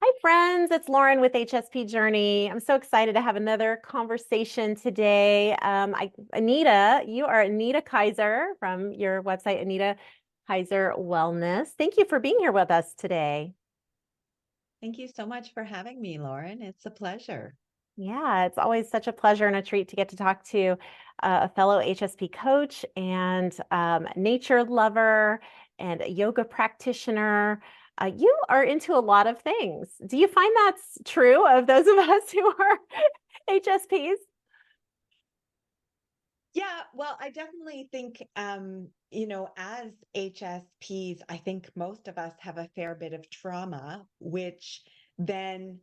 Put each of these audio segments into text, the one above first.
Hi, friends. It's Lauren with HSP Journey. I'm so excited to have another conversation today. Anita, you are Anita Kaiser from your website, Anita Kaiser Wellness. Thank you for being here with us today. Thank you so much for having me, Lauren. It's a pleasure. Yeah, it's always such a pleasure and a treat to get to talk to a fellow HSP coach and nature lover and a yoga practitioner. You are into a lot of things. Do you find that's true of those of us who are HSPs? Yeah, well, I definitely think, as HSPs, I think most of us have a fair bit of trauma, which then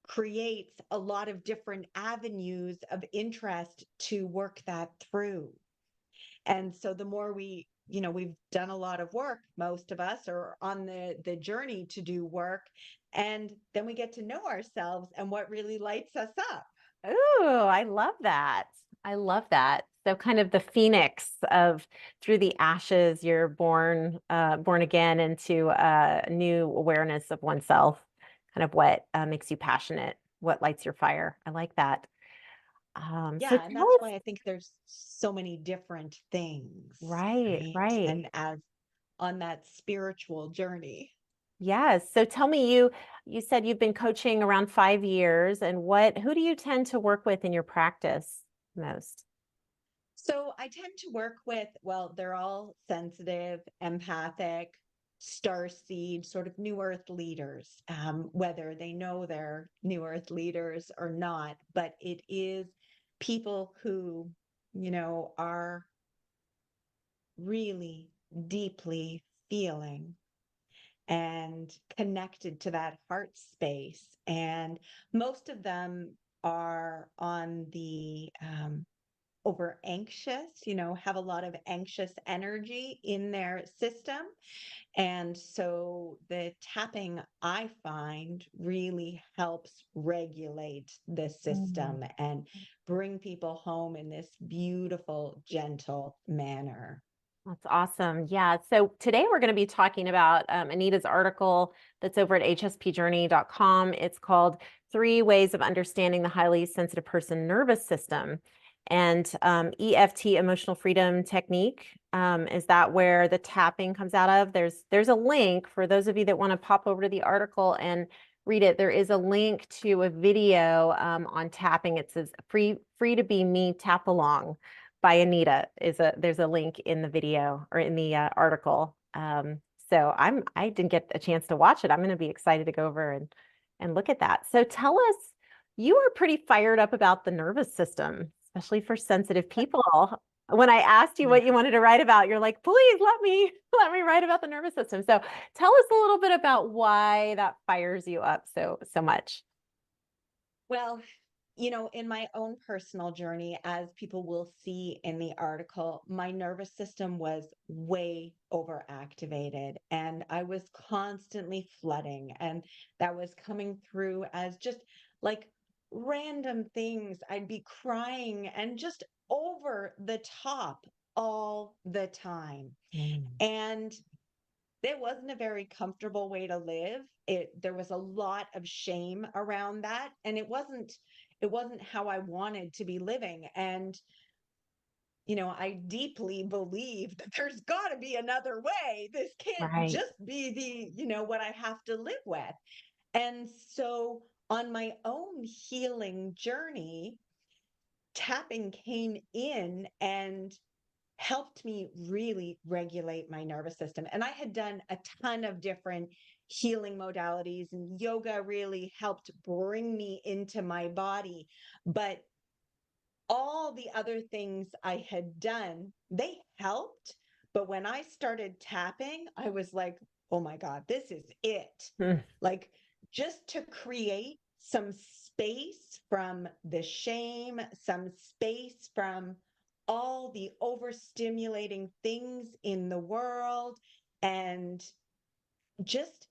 creates a lot of different avenues of interest to work that through. And so the more we've done a lot of work, most of us are on the journey to do work, and then we get to know ourselves and what really lights us up. Ooh, I love that. I love that. So kind of the phoenix of through the ashes, you're born again into a new awareness of oneself, kind of what makes you passionate, what lights your fire. I like that. So Yeah, and tell that's us, why I think there's so many different things, right, right? right. And as on that spiritual journey. Yes. So tell me, you said you've been coaching around 5 years, and who do you tend to work with in your practice most? So I tend to work with, well, they're all sensitive, empathic, star seed, sort of new earth leaders, whether they know they're new earth leaders or not. But it is people who, are really deeply feeling and connected to that heart space. And most of them are on the over anxious, have a lot of anxious energy in their system. And so the tapping, I find, really helps regulate the Mm. system and bring people home in this beautiful, gentle manner. That's awesome. Yeah. So today we're going to be talking about Anita's article that's over at hspjourney.com. It's called Three Ways of Understanding the Highly Sensitive Person Nervous System. And EFT, emotional freedom technique. Is that where the tapping comes out of? There's a link for those of you that want to pop over to the article and read it. There is a link to a video on tapping. It says free to be me tap along by Anita. There's a link in the video or in the article. So I didn't get a chance to watch it. I'm going to be excited to go over and look at that. So tell us, you are pretty fired up about the nervous system, especially for sensitive people. When I asked you Yeah. what you wanted to write about, you're like, please let me let me write about the nervous system. So tell us a little bit about why that fires you up so much. Well, in my own personal journey, as people will see in the article, my nervous system was way overactivated and I was constantly flooding. And that was coming through as just like random things. I'd be crying and just over the top all the time. Mm. And it wasn't a very comfortable way to live. There was a lot of shame around that, and it wasn't how I wanted to be living. And I deeply believe that there's got to be another way. This can't Right. just be what I have to live with. And so on my own healing journey, tapping came in and helped me really regulate my nervous system. And I had done a ton of different healing modalities, and yoga really helped bring me into my body. But all the other things I had done, they helped. But when I started tapping, I was like, oh my God, this is it. Mm. Like, just to create some space from the shame, some space from all the overstimulating things in the world, and just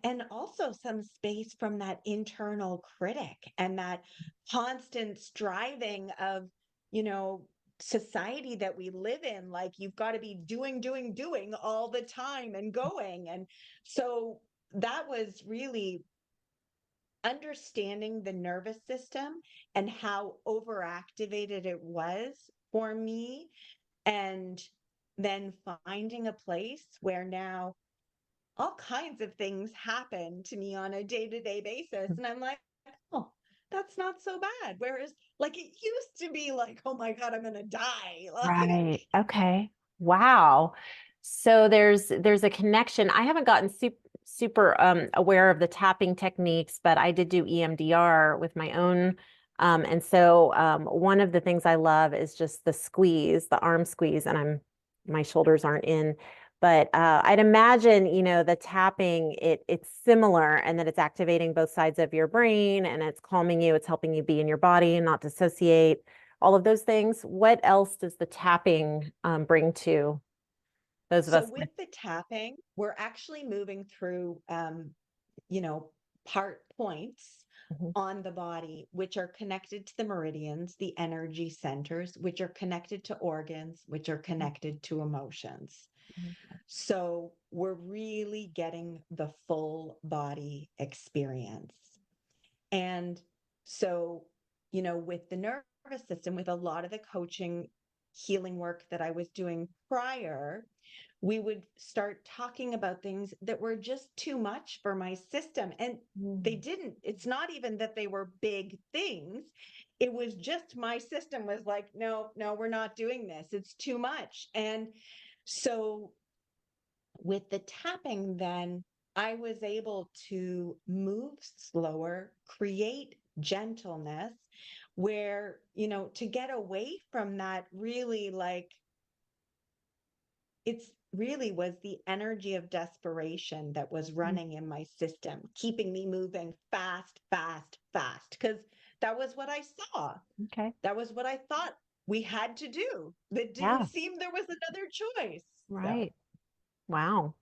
and also some space from that internal critic and that constant striving of, you know, society that we live in, like you've got to be doing all the time and going. And so that was really understanding the nervous system and how overactivated it was for me. And then finding a place where now all kinds of things happen to me on a day-to-day basis. And I'm like, oh, that's not so bad. Whereas like it used to be like, oh my God, I'm gonna die. Like, Right. Okay. Wow. So there's a connection. I haven't gotten super aware of the tapping techniques, but I did do EMDR with my own. And so one of the things I love is just the squeeze, the arm squeeze, and my shoulders aren't in. But I'd imagine, the tapping, it's similar and that it's activating both sides of your brain and it's calming you, it's helping you be in your body and not dissociate, all of those things. What else does the tapping bring to those of so us with with? the tapping, we're actually moving through, you know, part points Mhm, on the body, which are connected to the meridians, the energy centers, which are connected to organs, which are mhm, connected to emotions. mhm, So we're really getting the full body experience. And so, with the nervous system, with a lot of the coaching healing work that I was doing prior, we would start talking about things that were just too much for my system. And they mhm, didn't, it's not even that they were big things. It was just my system was like, no, no, we're not doing this. It's too much. And so with the tapping, then I was able to move slower, create gentleness, where, to get away from that really like it's really was the energy of desperation that was mhm. running in my system, keeping me moving fast, fast, fast. Because that was what I saw. Okay. That was what I thought we had to do. That didn't Yeah. seem there was another choice. So, Right. Wow.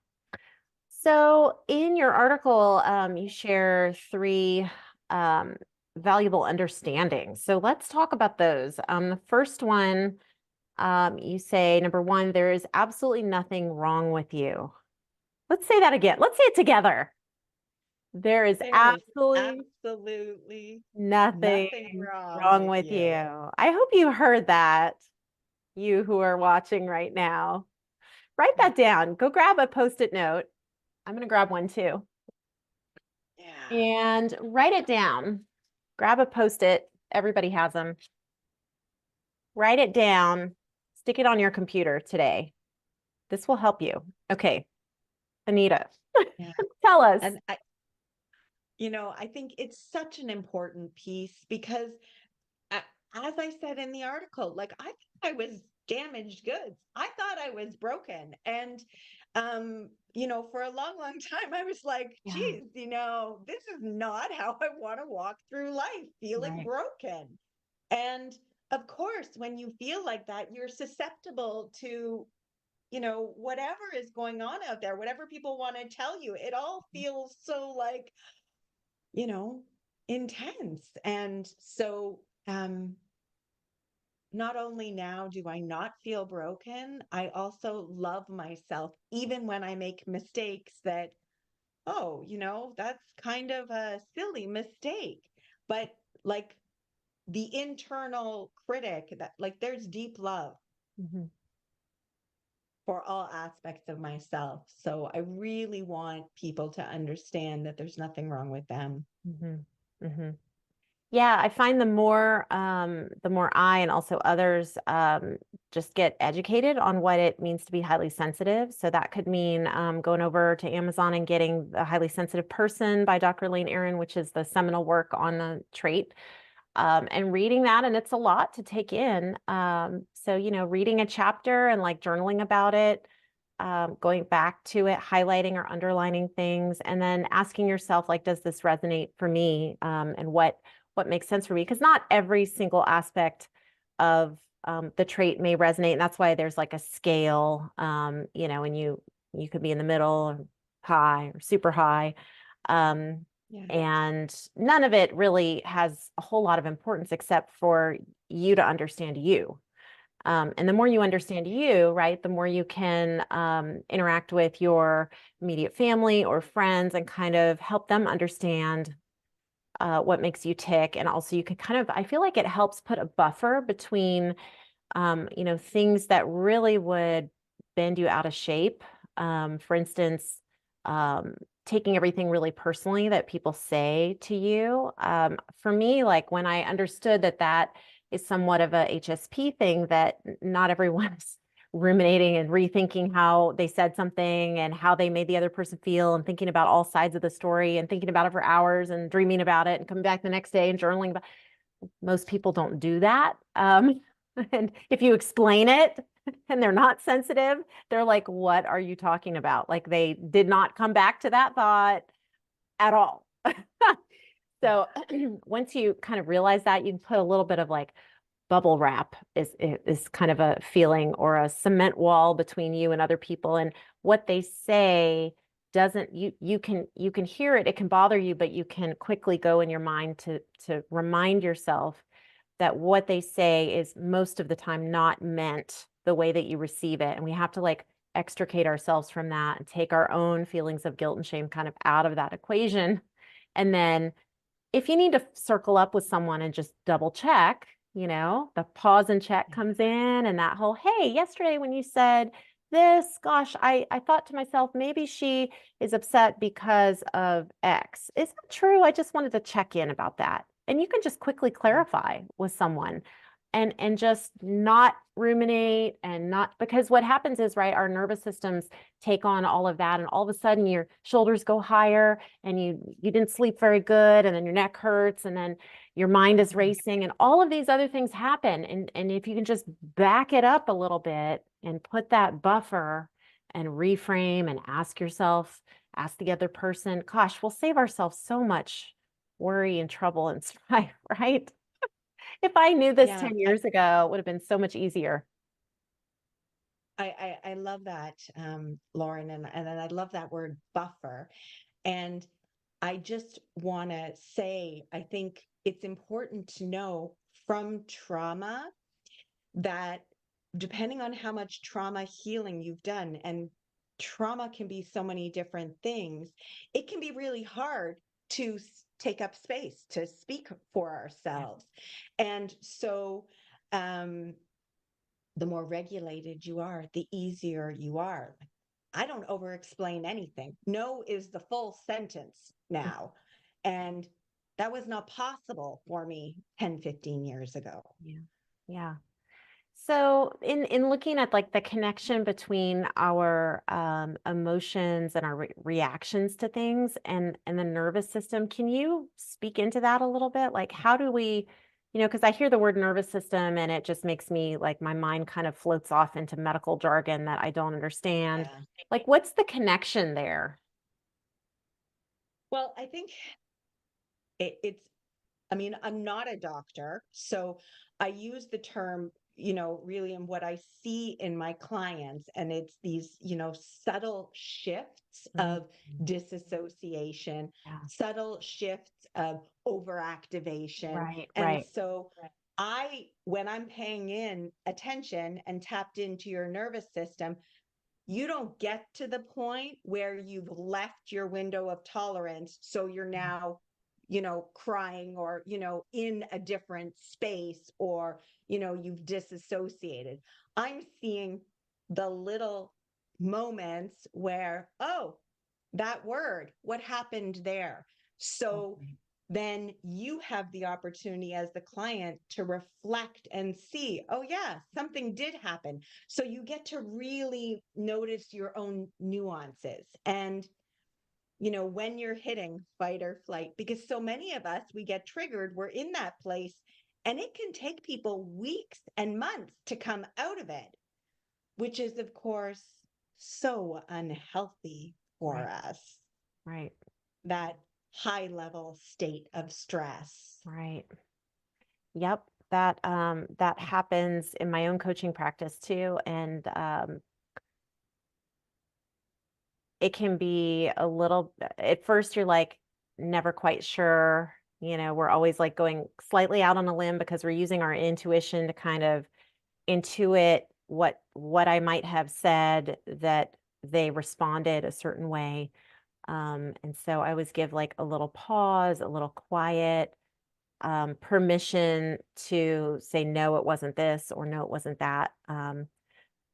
So in your article, you share three um, valuable understandings. So let's talk about those. The first one, you say, number one, there is absolutely nothing wrong with you. Let's say that again. Let's say it together. There is there is absolutely absolutely nothing nothing wrong wrong with with you. you. I hope you heard that, you who are watching right now. Write that down. Go grab a post-it note. I'm going to grab one too. Yeah. And write it down. Grab a post-it. Everybody has them. Write it down. Stick it on your computer today. This will help you. Okay, Anita, Yeah. tell us. And I think it's such an important piece because a- as I said in the article, like I thought I was damaged goods. I thought I was broken. And for a long, long time I was like, Yeah, geez, this is not how I want to walk through life, feeling right. broken. And of course, when you feel like that, you're susceptible to, whatever is going on out there, whatever people want to tell you. It all feels so like, you know, intense. And so not only now do I not feel broken, I also love myself, even when I make mistakes that, oh, that's kind of a silly mistake. But like the internal critic, that like there's deep love Mhm, for all aspects of myself. So I really want people to understand that there's nothing wrong with them. mhm, mhm. Yeah, I find the more I and also others just get educated on what it means to be highly sensitive. So that could mean going over to Amazon and getting The Highly Sensitive Person by Dr. Elaine Aron, which is the seminal work on the trait, and reading that. And it's a lot to take in. So, reading a chapter and like journaling about it, going back to it, highlighting or underlining things, and then asking yourself, like, does this resonate for me? And what makes sense for me? Because not every single aspect of the trait may resonate, and that's why there's like a scale. And you could be in the middle, or high, or super high. Um, Yeah. and none of it really has a whole lot of importance except for you to understand you. And the more you understand you, right, the more you can interact with your immediate family or friends and kind of help them understand what makes you tick. And also you can kind of, I feel like it helps put a buffer between, things that really would bend you out of shape. For instance, um, taking everything really personally that people say to you. For me, like when I understood that that is somewhat of a HSP thing, that not everyone's ruminating and rethinking how they said something and how they made the other person feel and thinking about all sides of the story and thinking about it for hours and dreaming about it and coming back the next day and journaling about. Most people don't do that. And if you explain it and they're not sensitive, they're like, what are you talking about? Like they did not come back to that thought at all. So once you kind of realize that, you can put a little bit of like bubble wrap is kind of a feeling, or a cement wall between you and other people. And what they say doesn't, you can hear it, it can bother you, but you can quickly go in your mind to remind yourself that what they say is most of the time not meant the way that you receive it. And we have to like extricate ourselves from that and take our own feelings of guilt and shame kind of out of that equation. And then if you need to circle up with someone and just double check, the pause and check comes in, and that whole, hey, yesterday when you said this, gosh, I thought to myself, maybe she is upset because of X. Is that true? I just wanted to check in about that. And you can just quickly clarify with someone and just not ruminate, and not, because what happens is, right, our nervous systems take on all of that, and all of a sudden your shoulders go higher and you didn't sleep very good, and then your neck hurts, and then your mind is racing, and all of these other things happen. And if you can just back it up a little bit and put that buffer and reframe and ask yourself, ask the other person, gosh, we'll save ourselves so much worry and trouble and strife, right? If I knew this Yeah, 10 years ago, it would have been so much easier. I love that, Lauren, and I love that word buffer. And I just want to say, I think it's important to know from trauma that depending on how much trauma healing you've done, and trauma can be so many different things, it can be really hard to take up space to speak for Yeah. ourselves. And so, um, the more regulated you are, the easier you are. I don't over explain anything. No is the full sentence now. And that was not possible for me 10, 15 years ago. Yeah. Yeah. So in looking at like the connection between our emotions and our reactions to things and the nervous system, can you speak into that a little bit? Like how do we, because I hear the word nervous system and it just makes me like my mind kind of floats off into medical jargon that I don't understand. Yeah. Like what's the connection there? Well, I think it's, I mean, I'm not a doctor, so I use the term, really in what I see in my clients, and it's these, subtle shifts Mhm. of disassociation, Yeah. subtle shifts of overactivation. Right, And right. so when I'm paying in attention and tapped into your nervous system, you don't get to the point where you've left your window of tolerance. So you're now, crying, or, in a different space, or, you've disassociated. I'm seeing the little moments where, oh, that word, what happened there? So Okay. then you have the opportunity as the client to reflect and see, oh, yeah, something did happen. So you get to really notice your own nuances. And, when you're hitting fight or flight, because so many of us, we get triggered, we're in that place, and it can take people weeks and months to come out of it, which is, of course, so unhealthy for Right, us, right, that high level state of stress. right. Yep, that happens in my own coaching practice too, and it can be a little. At first, you're like never quite sure. We're always like going slightly out on a limb because we're using our intuition to kind of intuit what I might have said that they responded a certain way. And so I always give like a little pause, a little quiet, permission to say, no, it wasn't this, or no, it wasn't that.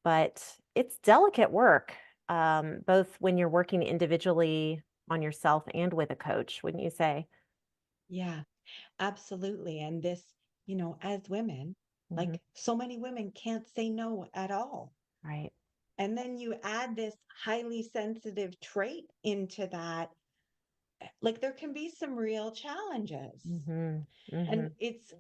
But it's delicate work, both when you're working individually on yourself and with a coach, wouldn't you say? Yeah, absolutely. And this, as women, Hmm. like so many women can't say no at all. Right. And then you add this highly sensitive trait into that, like there can be some real challenges. Hmm. Hmm. And it's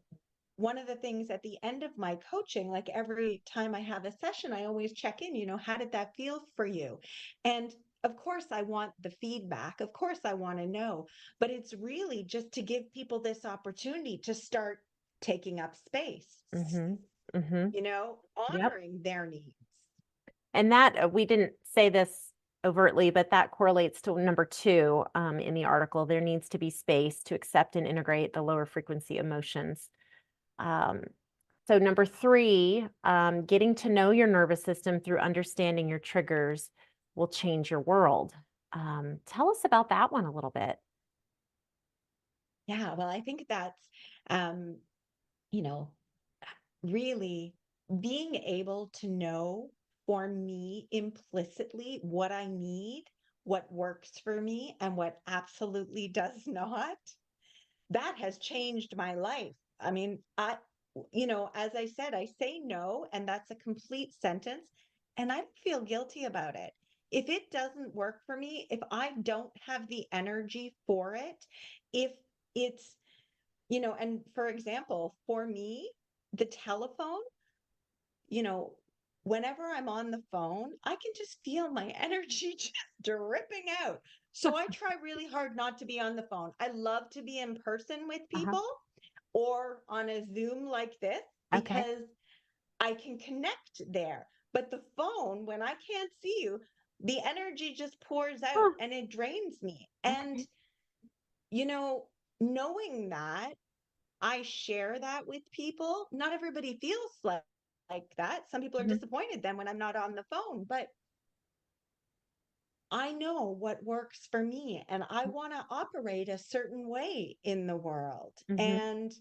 one of the things at the end of my coaching, like every time I have a session, I always check in, how did that feel for you? And of course, I want the feedback. Of course, I want to know, but it's really just to give people this opportunity to start taking up space, Hmm. Hmm. Yep. honoring their needs. And that we didn't say this overtly, but that correlates to number two in the article. There needs to be space to accept and integrate the lower frequency emotions. Um, so number three, getting to know your nervous system through understanding your triggers will change your world. Tell us about that one a little bit. Yeah, well, I think that's, um, you know, really being able to know for me implicitly what I need, what works for me, and what absolutely does not, that has changed my life. I mean, as I said, I say no, and that's a complete sentence, and I don't feel guilty about it. If it doesn't work for me, if I don't have the energy for it, if it's, and for example, for me, the telephone, you know, whenever I'm on the phone, I can just feel my energy just dripping out. So I try really hard not to be on the phone. I love to be in person with Uh-huh. people or on a Zoom like this Okay. because I can connect there. But the phone, when I can't see you, the energy just pours out Huh. and it drains me. And, Okay. you know, knowing that I share that with people. Not everybody feels like that. Some people are Mhm. disappointed then when I'm not on the phone, but I know what works for me and I want to operate a certain way in the world. Mhm. And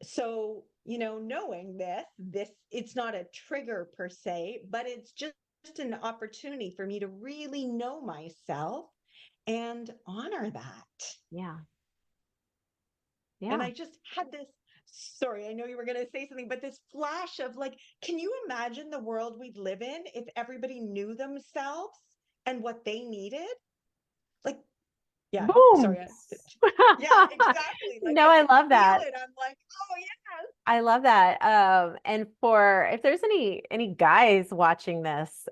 so, knowing this it's not a trigger per se, but it's just an opportunity for me to really know myself and honor that. Yeah. And Yeah. I just had this, sorry, I know you were going to say something, but this flash of like, can you imagine the world we'd live in if everybody knew themselves and what they needed? Like, yeah, Boom. sorry. Yeah, exactly. Like No, I I just love feel that. it. I'm like, oh, yeah. I love that. And for if there's any guys watching this,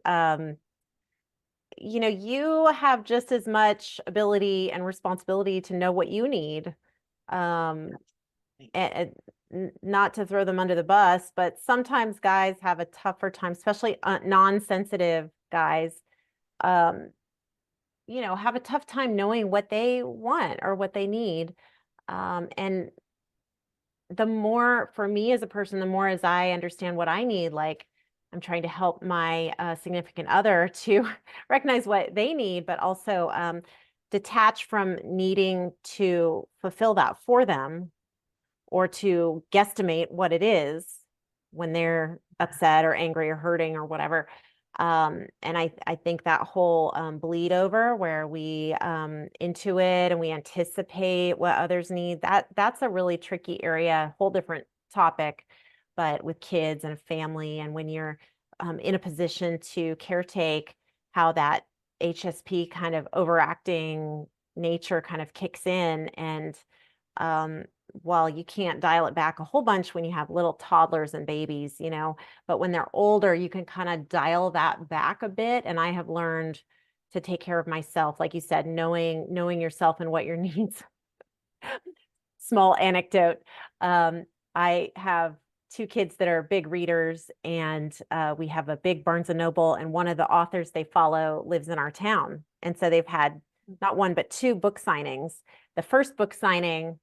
you have just as much ability and responsibility to know what you need. Um, not to throw them under the bus, but sometimes guys have a tougher time, especially non-sensitive guys, um, have a tough time knowing what they want or what they need. And the more for me as a person, the more as I understand what I need, like I'm trying to help my significant other to recognize what they need, but also detach from needing to fulfill that for them or to guesstimate what it is when they're upset or angry or hurting or whatever. And I think that whole bleed over where we intuit and we anticipate what others need, that's a really tricky area, whole different topic, but with kids and a family, and when you're in a position to caretake, how that HSP kind of overacting nature kind of kicks in. And um, while you can't dial it back a whole bunch when you have little toddlers and babies, but when they're older, you can kind of dial that back a bit. And I have learned to take care of myself, like you said, knowing yourself and what your needs. Small anecdote. I have two kids that are big readers, and we have a big Barnes and Noble, and one of the authors they follow lives in our town. And so they've had not one, but two book signings. The first book signing,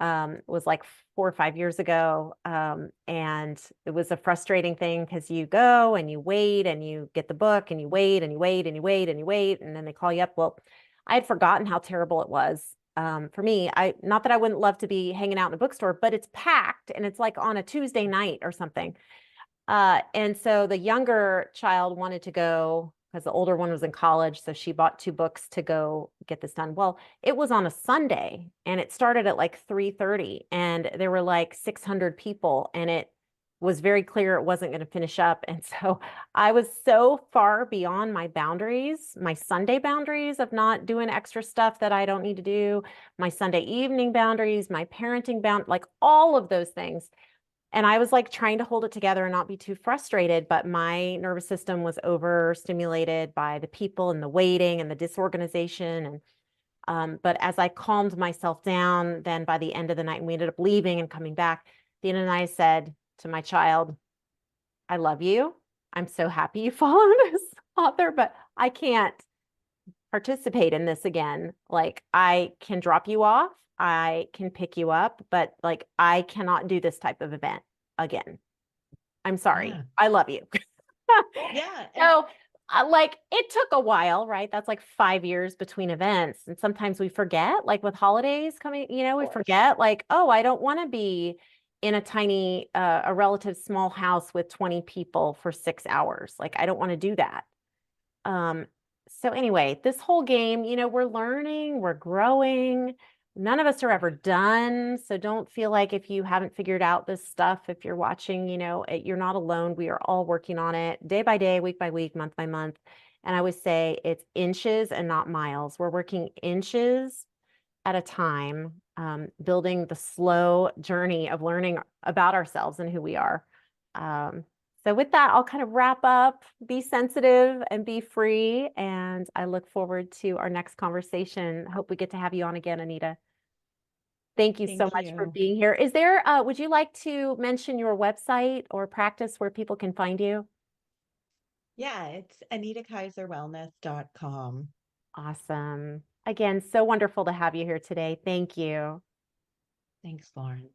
It was like 4 or 5 years ago. And it was a frustrating thing because you go and you wait and you get the book and you wait and you wait and you wait and you wait. And then they call you up. Well, I had forgotten how terrible it was. For me, not that I wouldn't love to be hanging out in a bookstore, but it's packed and it's like on a Tuesday night or something. And so the younger child wanted to go because the older one was in college. So she bought 2 books to go get this done. Well, it was on a Sunday and it started at like 3:30 and there were like 600 people and it was very clear it wasn't going to finish up. And so I was so far beyond my boundaries, my Sunday boundaries of not doing extra stuff that I don't need to do, my Sunday evening boundaries, my parenting like all of those things. And I was like trying to hold it together and not be too frustrated, but my nervous system was overstimulated by the people and the waiting and the disorganization. And but as I calmed myself down, then by the end of the night, and we ended up leaving and coming back, at the end of the night, I said to my child, I love you. I'm so happy you follow this author, but I can't participate in this again. Like I can drop you off, I can pick you up, but like I cannot do this type of event again. I'm sorry. Yeah. I love you. Yeah. And So, like it took a while, right? That's like 5 years between events. And sometimes we forget, like with holidays coming, of we course. forget like, oh, I don't want to be in a tiny, a relative small house with 20 people for 6 hours. Like I don't want to do that. Um, so anyway, this whole game, we're learning, we're growing. None of us are ever done. So don't feel like if you haven't figured out this stuff, if you're watching, you're not alone. We are all working on it day by day, week by week, month by month. And I would say it's inches and not miles. We're working inches at a time, building the slow journey of learning about ourselves and who we are. Um, so with that, I'll kind of wrap up, be sensitive and be free. And I look forward to our next conversation. Hope we get to have you on again, Anita. Thank you so Thank much for you. being here. Would you like to mention your website or practice where people can find you? Yeah, it's AnitaKaiserWellness.com. Awesome. Again, so wonderful to have you here today. Thank you. Thanks, Lauren.